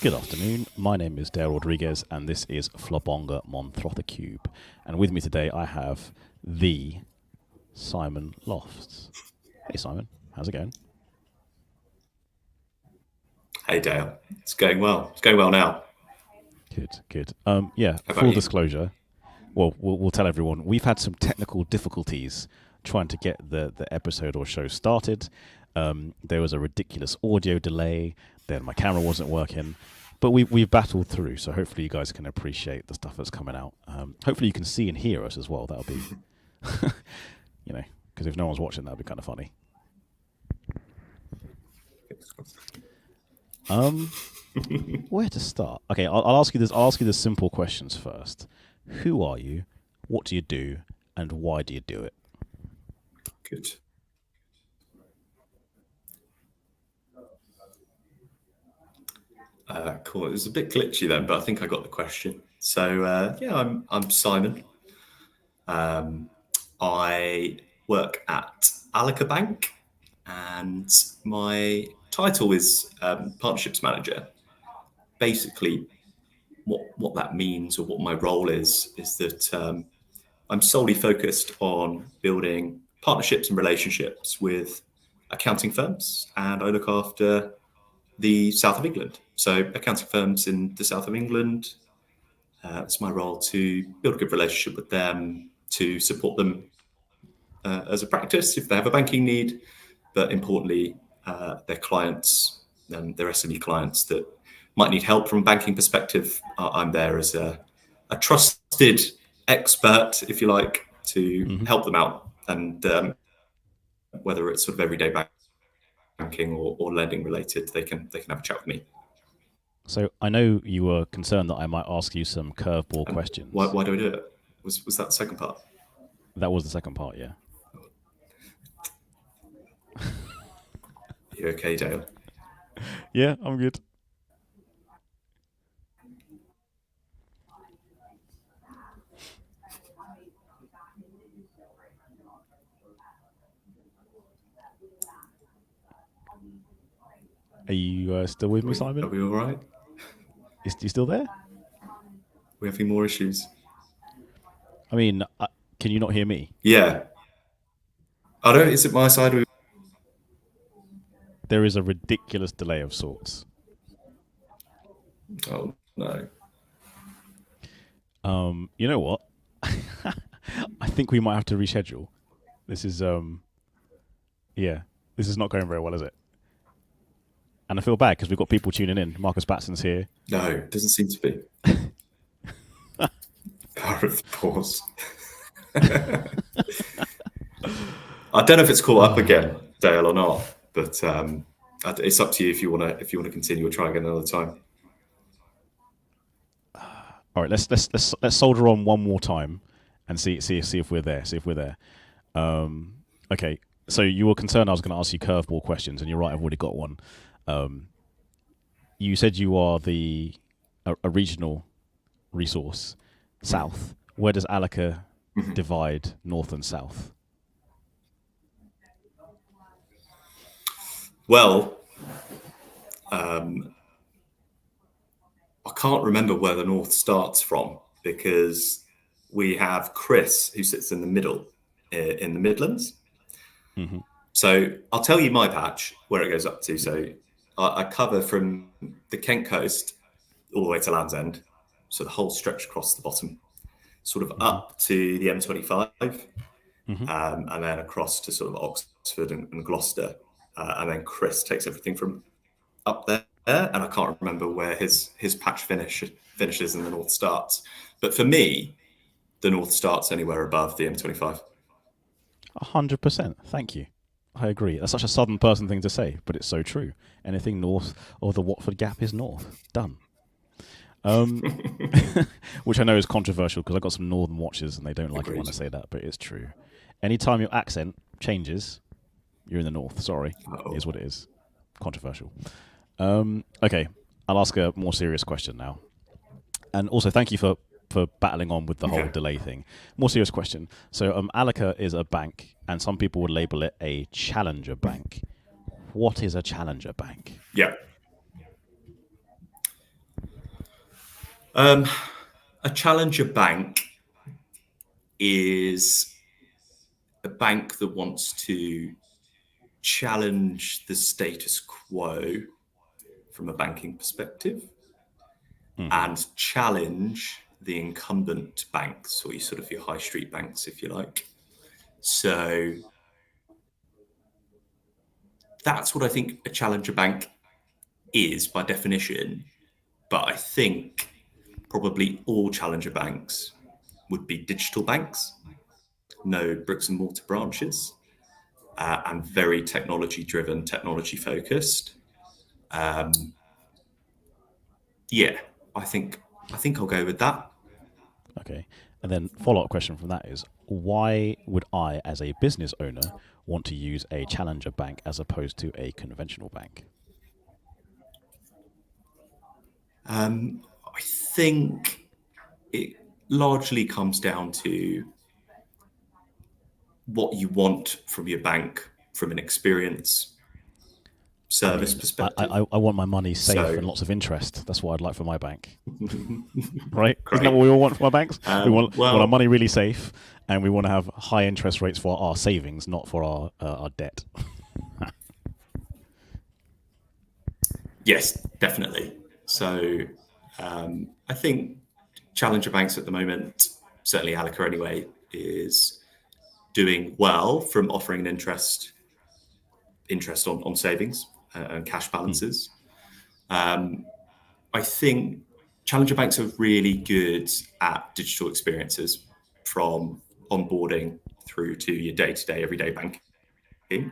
Good afternoon. My name is Dale Rodriguez, and this is Flabonga Montrotha Cube. And with me today, I have the Simon Lofts. Hey, Simon. How's it going? Hey Dale, it's going well. It's going well now. Good, good. Yeah, How about full you? disclosure. Well, we'll tell everyone. We've had some technical difficulties trying to get the episode or show started. There was a ridiculous audio delay. Then my camera wasn't working. But we've battled through, so hopefully you guys can appreciate the stuff that's coming out. Hopefully you can see and hear us as well. That'll be, because if no one's watching, that'd be kind of funny. Um, where to start? Okay, I'll ask you this. I'll ask you the simple questions first. Who are you? What do you do? And why do you do it? Good. Cool. It was a bit glitchy then, but I think I got the question. So yeah, I'm Simon. I work at Alaka Bank, and my title is partnerships manager. Basically, what that means or what my role is that I'm solely focused on building partnerships and relationships with accounting firms, and I look after the south of England. So, accounting firms in the south of England, it's my role to build a good relationship with them, to support them as a practice if they have a banking need, but importantly, their clients and their SME clients that might need help from a banking perspective. I'm there as a trusted expert, if you like, to Hmm. help them out. And whether it's sort of everyday banking or lending related, they can have a chat with me. So I know you were concerned that I might ask you some curveball And why, questions. why do I do it? Was that the second part? That was the second part, yeah. You okay, Dale? Yeah, I'm good. Are you still with Are me, we, are Simon? we all right? Is you still there? We having more issues? I mean, can you not hear me? Yeah. I don't. Is it my side? There is a ridiculous delay of sorts. Oh no. You know what? I think we might have to reschedule. This is yeah, this is not going very well, is it? And I feel bad because we've got people tuning in. Marcus Batson's here. No, it doesn't seem to be. Power of the pause. I don't know if it's caught up again, Dale, or not, but it's up to you if you want to continue or try again another time. All right, let's soldier on one more time and see if we're there. See if we're there. Okay, so you were concerned I was going to ask you curveball questions, and you're right. I've already got one. Um, you said you are a regional resource south. Where does Alaka divide north and south? Well, I can't remember where the north starts from because we have Chris who sits in the middle in the Midlands. Hmm. So I'll tell you my patch where it goes up to. So I cover from the Kent coast all the way to Land's End, so the whole stretch across the bottom, sort of Hmm. up to the M25, Hmm. and then across to sort of Oxford and Gloucester, and then Chris takes everything from up there. And I can't remember where his patch finishes and the north starts. But for me, the north starts anywhere above the M25. 100%. Thank you. I agree. That's such a southern person thing to say, but it's so true. Anything north of the Watford Gap is north. Done. Um, which I know is controversial because I got some northern watchers and they don't like it when Agreed. I say that, but it's true. Anytime your accent changes, you're in the north. Sorry, it Oh, is what it is. Controversial. Okay, I'll ask a more serious question now. And also, thank you for battling on with the whole okay. delay thing. More serious question. So, Alaka is a bank, and some people would label it a challenger bank. What is a challenger bank? Yeah. A challenger bank is a bank that wants to challenge the status quo from a banking perspective and challenge the incumbent banks, or your high street banks, if you like. So that's what I think a challenger bank is by definition. But I think probably all challenger banks would be digital banks, no bricks and mortar branches, and very technology driven, technology focused. Yeah, I think I'll go with that. Okay. And then follow-up question from that is, why would I, as a business owner, want to use a challenger bank as opposed to a conventional bank? I think it largely comes down to what you want from your bank from an experience I service mean, perspective. I want my money safe So, and lots of interest. That's what I'd like for my bank. Right? Isn't that great. what we all want from our banks? We want our Well, money really safe, and we want to have high interest rates for our savings, not for our debt. yes, definitely. So, I think challenger banks at the moment, certainly Alica anyway, is doing well from offering an interest on savings and cash balances. I think challenger banks are really good at digital experiences from onboarding through to your day-to-day, everyday banking.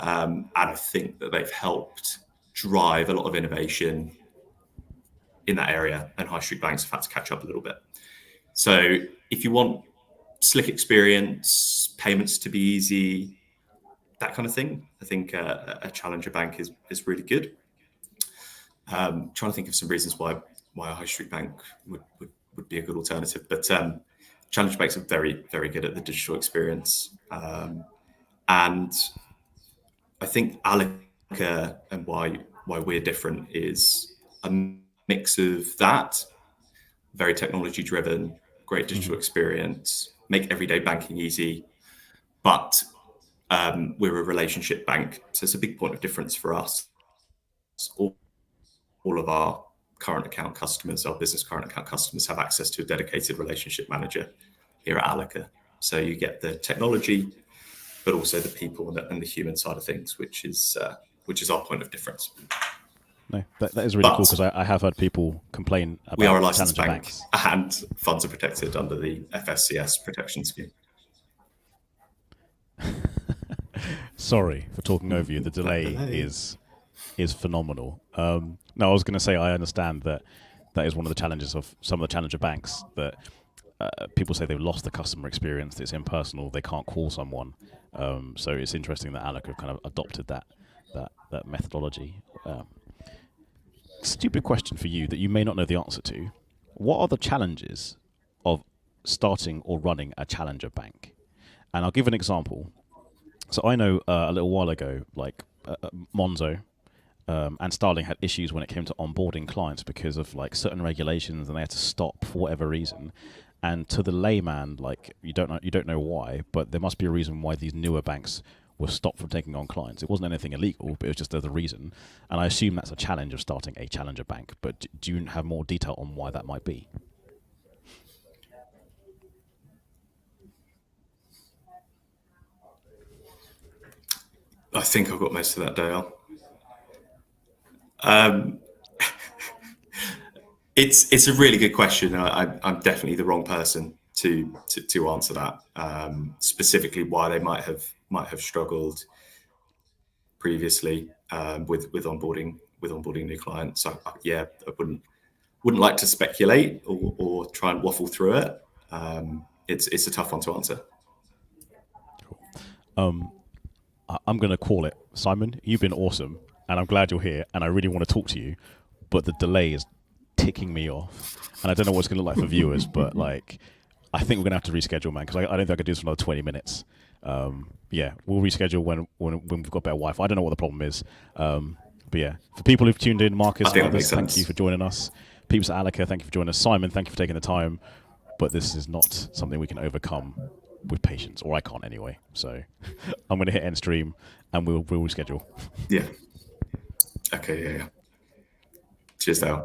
And I think that they've helped drive a lot of innovation in that area, and high street banks have had to catch up a little bit. So if you want slick experience, payments to be easy, that kind of thing, I think a challenger bank is really good. Trying to think of some reasons why a high street bank would be a good alternative, but challenger banks are very, very good at the digital experience, and I think Alica and why we're different is a mix of that, very technology driven, great digital experience, make everyday banking easy, but we're a relationship bank, so it's a big point of difference for us. All of our current account customers, our business current account customers, have access to a dedicated relationship manager here at Alica. So you get the technology, but also the people and the human side of things, which is our point of difference. No, that is really cool, because I have heard people complain about we are a licensed challenger bank, banks. and funds are protected under the FSCS protection scheme. Sorry for talking over you. The delay is phenomenal. No, I was going to say, I understand that is one of the challenges of some of the challenger banks, that people say they've lost the customer experience, it's impersonal, they can't call someone. So it's interesting that Alica have kind of adopted that methodology. Stupid question for you that you may not know the answer to. What are the challenges of starting or running a challenger bank? And I'll give an example. So I know a little while ago, like Monzo and Starling had issues when it came to onboarding clients because of like certain regulations, and they had to stop for whatever reason. And to the layman, like you don't know why, but there must be a reason why these newer banks were stopped from taking on clients. It wasn't anything illegal, but it was just there's a reason. And I assume that's a challenge of starting a challenger bank. But do you have more detail on why that might be? I think I've got most of that, Dale. It's a really good question. I'm definitely the wrong person to answer that. Specifically, why they might have struggled previously with onboarding new clients. I wouldn't like to speculate or try and waffle through it. It's a tough one to answer. I'm going to call it. Simon, you've been awesome, and I'm glad you're here, and I really want to talk to you, but the delay is ticking me off, and I don't know what it's going to look like for viewers, but like, I think we're going to have to reschedule, man, because I don't think I could do this for another 20 minutes. Yeah, we'll reschedule when we've got better Wi-Fi. I don't know what the problem is. But yeah, for people who've tuned in, Marcus, others, thank you for joining us. Peeps at Alaka, thank you for joining us. Simon, thank you for taking the time. But this is not something we can overcome with patience, or I can't anyway. So I'm going to hit end stream, and we'll reschedule. Yeah. Okay. Yeah. Cheers, Al.